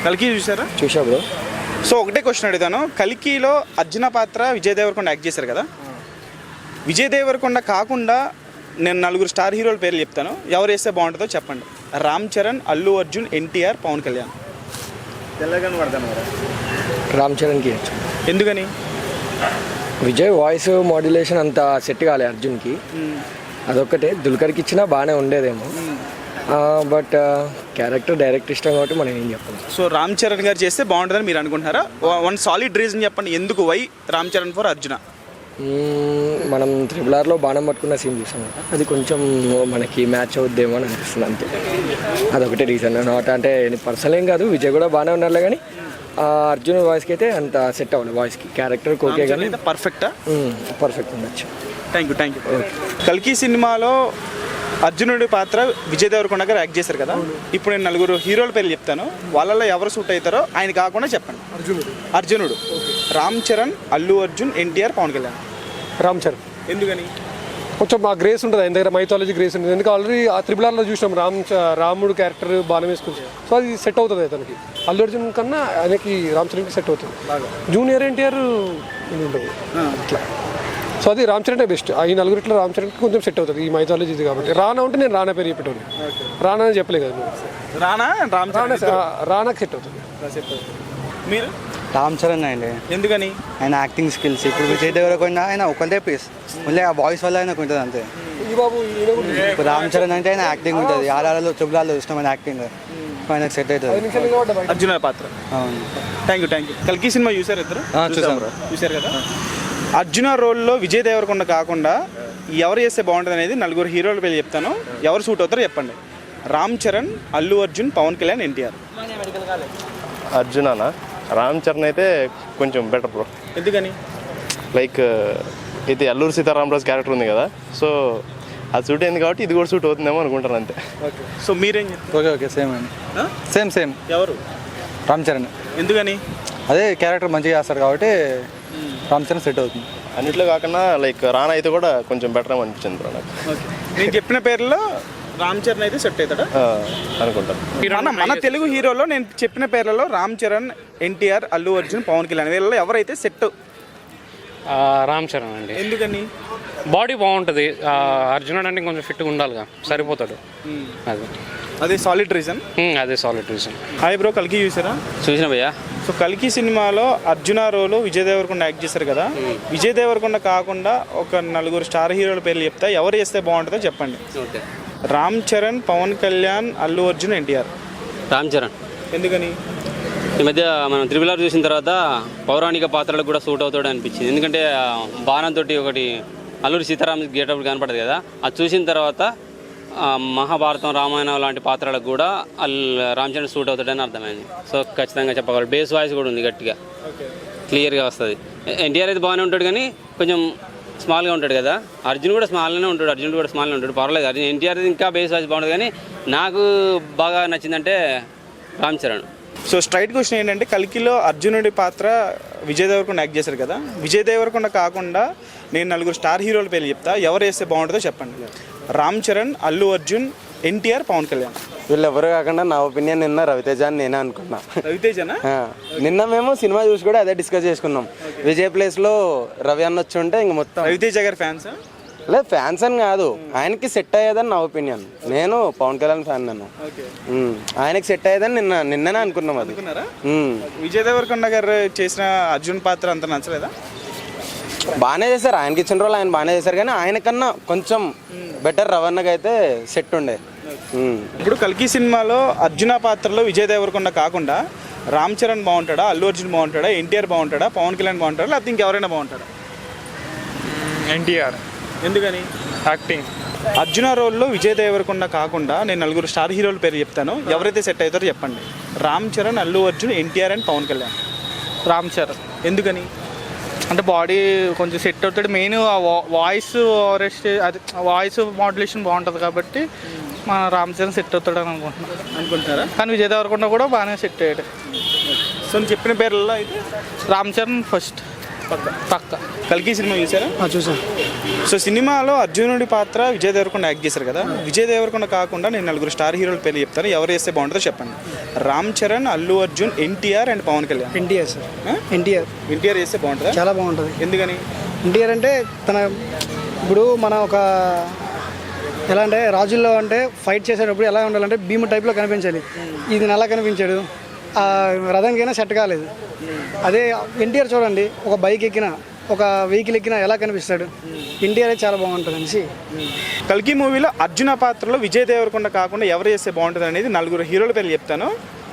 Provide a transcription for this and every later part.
కల్కి చూసారా? చూసా బ్రో. సో ఒకటే క్వశ్చన్ అడుగుతాను. కల్కిలో అర్జున పాత్ర విజయ్ దేవరకొండ యాక్ట్ చేశారు కదా. విజయ్ దేవరకొండ కాకుండా నేను 4 స్టార్ హీరోల పేర్లు చెప్తాను, ఎవరు వేస్తే బాగుంటుందో చెప్పండి. రామ్ చరణ్, అల్లు అర్జున్, ఎన్టీఆర్, పవన్ కళ్యాణ్. తెల్లగానే పడతాను కదా. రామ్ చరణ్కి. ఎందుకని? విజయ్ వాయిస్ మాడ్యులేషన్ అంత సెట్ కాలే అర్జున్కి, అదొక్కటే. దుల్కర్కి ఇచ్చినా బాగానే ఉండేదేమో, బట్ క్యారెక్టర్ డైరెక్ట్ ఇష్టం కాబట్టి మనం ఏం చెప్పాలి. సో రామ్ చరణ్ గారు చేస్తే బాగుంటుందని మీరు అనుకుంటున్నారా? వన్ సాలిడ్ రీజన్ చెప్పండి, ఎందుకు వై రామ్ చరణ్ ఫర్ అర్జున? మనం RRRలో బాణం పట్టుకున్న సీన్ చూసాం కదా, అది కొంచెం మనకి మ్యాచ్ అవుద్దేమో అని అనిపిస్తుంది అంతే. అదొకటే రీజన్. నాట్ అంటే పర్సనల్ ఏం కాదు, విజయ్ కూడా బాగానే ఉన్నారు కానీ అర్జున్ వాయిస్కి అయితే అంత సెట్ అవ్వాలి. వాయిస్కి క్యారెక్టర్ ఓకే కానీ పర్ఫెక్టా? పర్ఫెక్ట్ ఉండొచ్చు. Thank you. కల్కి సినిమాలో అర్జునుడి పాత్ర విజయ్ దేవరకొండ గారు యాక్ట్ చేశారు కదా. ఇప్పుడు నేను 4 హీరోల పేర్లు చెప్తాను, వాళ్ళలో ఎవరు సూట్ అవుతారో ఆయన కాకుండా చెప్పండి. అర్జునుడు రామ్ చరణ్, అల్లు అర్జున్, ఎన్టీఆర్, పవన్ కళ్యాణ్. రామ్ చరణ్. ఎందుకని? కొంచెం ఆ గ్రేస్ ఉంటుంది ఆయన దగ్గర, మైథాలజీ గ్రేస్ ఉంటుంది. ఎందుకంటే ఆల్రెడీ ఆ RRRలో చూసినాం రాముడు క్యారెక్టర్ బాణం వేసుకుంది, సో అది సెట్ అవుతుంది అతనికి. అల్లు అర్జున్ కన్నా ఆయనకి రామ్ చరణ్కి సెట్ అవుతుంది. జూనియర్ ఎన్టీఆర్ ఉంటుంది అట్లా. సో అది రామ్ చరణ్ బెస్ట్. ఈ 4 రామ్ చరణ్కి కొంచెం సెట్ అవుతుంది ఈ మైథాలజీ ఇది కాబట్టి. రానా ఉంటే నేను రానా పేరు చెప్పేటోని, రానా అని చెప్పలే కదా. రానాకి సెట్ అవుతుంది. మీరు? రామ్ చరణ్ అండి. ఎందుకని? ఆయన యాక్టింగ్ స్కిల్స్. ఇప్పుడు విజయ్ దేవరకొండ ఆయన ఒకటే పీస్, మళ్ళీ ఆ వాయిస్ వల్ల ఆయనకు ఉంటుంది అంతే. ఇప్పుడు రామ్ చరణ్ అంటే ఆయన యాక్టింగ్ ఉంటుంది, RRRలో RRRలో ఇష్టమైన యాక్టింగ్ ఆయనకు సెట్ అవుతుంది. అర్జున పాత్ర. అవును. Thank you. కల్కి సినిమా చూసారు ఇద్దరు? చూసారు కదా. అర్జున రోల్లో విజయ్ దేవరకొండ కాకుండా ఎవరు చేస్తే బాగుంటుంది అనేది 4 హీరోల పేర్లు చెప్తాను, ఎవరు సూట్ అవుతారో చెప్పండి. రామ్ చరణ్, అల్లు అర్జున్, పవన్ కళ్యాణ్, ఎన్టీఆర్. అర్జుననా? రామ్ చరణ్ అయితే కొంచెం బెటర్ బ్రో. ఎందుకని? లైక్ ఇది అల్లూరు సీతారామరాజు క్యారెక్టర్ ఉంది కదా, సో అది సూట్ అయింది కాబట్టి ఇది కూడా సూట్ అవుతుందేమో అనుకుంటాను అంతే. సో మీరేం? ఓకే సేమ్ అండి. సేమ్. ఎవరు? రామ్ చరణ్. ఎందుకని? అదే క్యారెక్టర్ మంచిగా చేస్తారు కాబట్టి రామ్ చరణ్ సెట్ అవుతుంది. అన్నిట్లో కాకుండా లైక్ రానా అయితే కూడా కొంచెం బెటర్ ఏమో అనిపించింది బ్రో నాకు. నేను చెప్పిన పేర్లో రామ్ చరణ్ అయితే సెట్ అవుతాడా అనుకుంటాను. మన తెలుగు హీరోలో నేను చెప్పిన పేర్లలో రామ్ చరణ్, ఎన్టీఆర్, అల్లు అర్జున్, పవన్ కళ్యాణ్ వీళ్ళలో ఎవరైతే సెట్? రామ్ చరణ్ అండి. ఎందుకని? బాడీ బాగుంటుంది. అర్జునుడు అంటే కొంచెం ఫిట్గా ఉండాలిగా, సరిపోతాడు. అదే సాలిడ్ రీజన్. అదే సాలిడ్ రీజన్. హాయ్ బ్రో, కల్కి చూసారా? చూసిన భయ్యా. సో కల్కి సినిమాలో అర్జున రోలు విజయ్ దేవరకొండ యాక్ట్ చేశారు కదా. విజయ్ దేవరకొండ కాకుండా ఒక 4 స్టార్ హీరోల పేర్లు చెప్తా, ఎవరు చేస్తే బాగుంటుందో చెప్పండి. రామ్ చరణ్, పవన్ కళ్యాణ్, అల్లు అర్జున్, ఎన్టీఆర్. రామ్ చరణ్. ఎందుకని? ఈ మధ్య మనం RRR చూసిన తర్వాత పౌరాణిక పాత్రలకు కూడా సూట్ అవుతాడు అనిపించింది. ఎందుకంటే బాణంతో ఒకటి అల్లూరి సీతారాం గేటప్పుడు కనపడదు కదా, అది చూసిన తర్వాత మహాభారతం, రామాయణం లాంటి పాత్రలకు కూడా రామ్ చరణ్ సూట్ అవుతాడని అర్థమైంది. సో ఖచ్చితంగా చెప్పగలరు. బేస్ వాయిస్ కూడా ఉంది, గట్టిగా క్లియర్గా వస్తుంది. ఎన్టీఆర్ అయితే బాగానే ఉంటాడు కానీ కొంచెం స్మాల్గా ఉంటాడు కదా. అర్జున్ కూడా స్మాల్గానే ఉంటాడు, పర్వాలేదు. అర్జున్ ఎన్టీఆర్ ఇంకా బేస్ వాయిస్ బాగుంటుంది కానీ నాకు బాగా నచ్చిందంటే Ram Charan. So straight question ఏంటంటే, కల్కిలో అర్జునుడి పాత్ర విజయ్ దేవరకొండ యాక్ట్ చేశారు కదా. విజయ్ దేవరకొండ కాకుండా నేను 4 స్టార్ హీరోల పేర్లు చెప్తా, ఎవరు వేస్తే బాగుంటుందో చెప్పండి. రామ్ చరణ్, అల్లు అర్జున్, ఎన్టీఆర్, పవన్ కళ్యాణ్. వీళ్ళు ఎవరు కాకుండా నా ఒపీనియన్ నిన్న రవితేజ అని నేనే అనుకున్నా. రవితేజనా? నిన్న మేము సినిమా చూసి కూడా అదే డిస్కస్ చేసుకున్నాం. విజయ్ ప్లేస్లో రవి అన్న వచ్చి ఉంటే ఇంక మొత్తం. రవితేజ గారి ఫ్యాన్స్? లేదు, ఫ్యాన్స్ అని కాదు, ఆయనకి సెట్ అయ్యేదని నా ఒపీనియన్. నేను పవన్ కళ్యాణ్ ఫ్యాన్, నన్ను ఆయనకి సెట్ అయ్యేదని నిన్ననే అనుకున్నాం. అది విజయ్ దేవరకొండ గారు చేసిన అర్జున్ పాత్ర అంత నచ్చలేదా? బాగానే చేశారు, ఆయనకి ఇచ్చిన రోజులు ఆయన బాగానే చేశారు కానీ ఆయనకన్నా కొంచెం బెటర్ రవణకి అయితే సెట్ ఉండే. ఇప్పుడు కల్కి సినిమాలో అర్జున పాత్రలో విజయ్ దేవరకొండ కాకుండా రామ్ చరణ్ బాగుంటాడా, అల్లు అర్జున్ బాగుంటాడా, ఎన్టీఆర్ బాగుంటాడా, పవన్ కళ్యాణ్ బాగుంటాడా, లేకపోతే ఇంకెవరైనా బాగుంటాడా? ఎన్టీఆర్. ఎందుకని? యాక్టింగ్. అర్జున రోల్లో విజయ్ దేవరకొండ కాకుండా నేను 4 స్టార్ హీరోల పేరు చెప్తాను, ఎవరైతే సెట్ అవుతారో చెప్పండి. రామ్ చరణ్, అల్లు అర్జున్, ఎన్టీఆర్ అండ్ పవన్ కళ్యాణ్. రామ్ చరణ్. ఎందుకని? అంటే బాడీ కొంచెం సెట్ అవుతాడు. మెయిన్ వాయిస్ అది వాయిస్ మాడ్యులేషన్ బాగుంటుంది కాబట్టి మన రామ్ చరణ్ సెట్ అవుతాడు అని అనుకుంటున్నారా? కానీ విజయ్ దేవరకొండ కూడా బాగానే సెట్ అయ్యాడు. సో నేను చెప్పిన పేర్లలో అయితే రామ్ చరణ్ ఫస్ట్. పక్క కల్కి సినిమా చూసారా? చూసాను. సో సినిమాలో అర్జునుడి పాత్ర విజయ్ దేవరకొండ యాక్ట్ చేశారు కదా. విజయ్ దేవరకొండ కాకుండా నేను 4 స్టార్ హీరోల పేర్లు చెప్తాను, ఎవరు వేస్తే బాగుంటుందో చెప్పండి. రామ్ చరణ్, అల్లు అర్జున్, ఎన్టీఆర్ అండ్ పవన్ కళ్యాణ్. ఎన్టీఆర్ సార్. ఎన్టీఆర్ వేస్తే బాగుంటుందా? చాలా బాగుంటుంది. ఎందుకని? ఎన్టీఆర్ అంటే తన ఇప్పుడు మనం ఒక ఎలా అంటే రాజుల్లో అంటే ఫైట్ చేసేటప్పుడు ఎలా ఉండాలంటే భీము టైప్లో కనిపించాలి. ఇది అలా కనిపించాడు, రథంకైనా సెట్ కాలేదు. అదే ఎన్టీఆర్ చూడండి, ఒక బైక్ ఎక్కినా ఒక వెహికల్ ఎక్కినా ఎలా కనిపిస్తాడు. ఎన్టీఆర్ చాలా బాగుంటుంది అనేసి. కల్కి మూవీలో అర్జున పాత్రలో విజయ్ దేవరకొండ కాకుండా ఎవరు వేస్తే బాగుంటుంది అనేది 4 హీరోల పేర్లు చెప్తాను,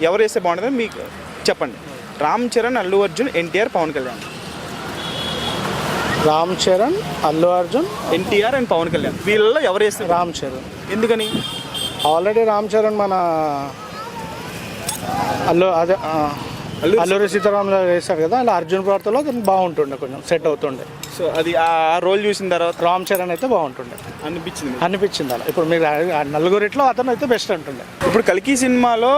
ఎవరు వేస్తే బాగుంటుందని మీకు చెప్పండి. రామ్ చరణ్, అల్లు అర్జున్, ఎన్టీఆర్, పవన్ కళ్యాణ్. రామ్ చరణ్, అల్లు అర్జున్, ఎన్టీఆర్ అండ్ పవన్ కళ్యాణ్, వీళ్ళలో ఎవరు వేస్తే? రామ్ చరణ్. ఎందుకని? ఆల్రెడీ రామ్ చరణ్ మన అల్లూరి సీతారామరాజు వేశారు కదా, అలా అర్జున్ పాత్రలో అతను బాగుంటుండే, కొంచెం సెట్ అవుతుండే. సో అది ఆ రోల్ చూసిన తర్వాత రామ్ చరణ్ అయితే బాగుంటుండే అనిపించింది అలా. ఇప్పుడు మీరు 4 అతను అయితే బెస్ట్ అంటుండే. ఇప్పుడు కల్కి సినిమాలో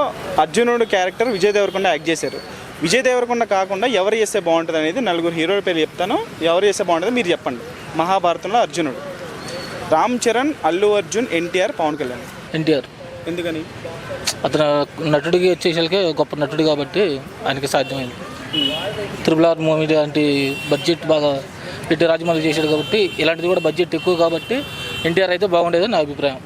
అర్జునుడు క్యారెక్టర్ విజయ్ దేవరకొండ యాక్ట్ చేశారు. విజయ్ దేవరకొండ కాకుండా ఎవరు చేస్తే బాగుంటుంది అనేది 4 హీరోల పేరు చెప్తాను, ఎవరు చేస్తే బాగుంటుందో మీరు చెప్పండి. మహాభారతంలో అర్జునుడు. రామ్ చరణ్, అల్లు అర్జున్, ఎన్టీఆర్, పవన్ కళ్యాణ్. ఎన్టీఆర్. ఎందుకని? అతను నటుడికి వచ్చేసరికి గొప్ప నటుడు కాబట్టి ఆయనకి సాధ్యమైంది. RRR మూవీ లాంటి బడ్జెట్ బాగా పెట్టి రాజమౌళి చేశాడు కాబట్టి, ఇలాంటిది కూడా బడ్జెట్ ఎక్కువ కాబట్టి ఎన్టీఆర్ అయితే బాగుండేదని నా అభిప్రాయం.